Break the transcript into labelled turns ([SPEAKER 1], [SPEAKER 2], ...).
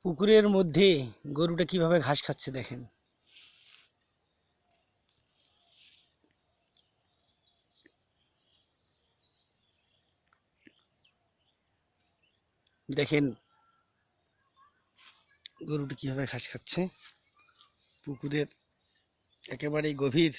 [SPEAKER 1] পুকুরের মধ্যে গরুটা কিভাবে ঘাস খাচ্ছে দেখেন। দেখেন গরুটা কিভাবে ঘাস খাচ্ছে পুকুরের একেবারেই গভীর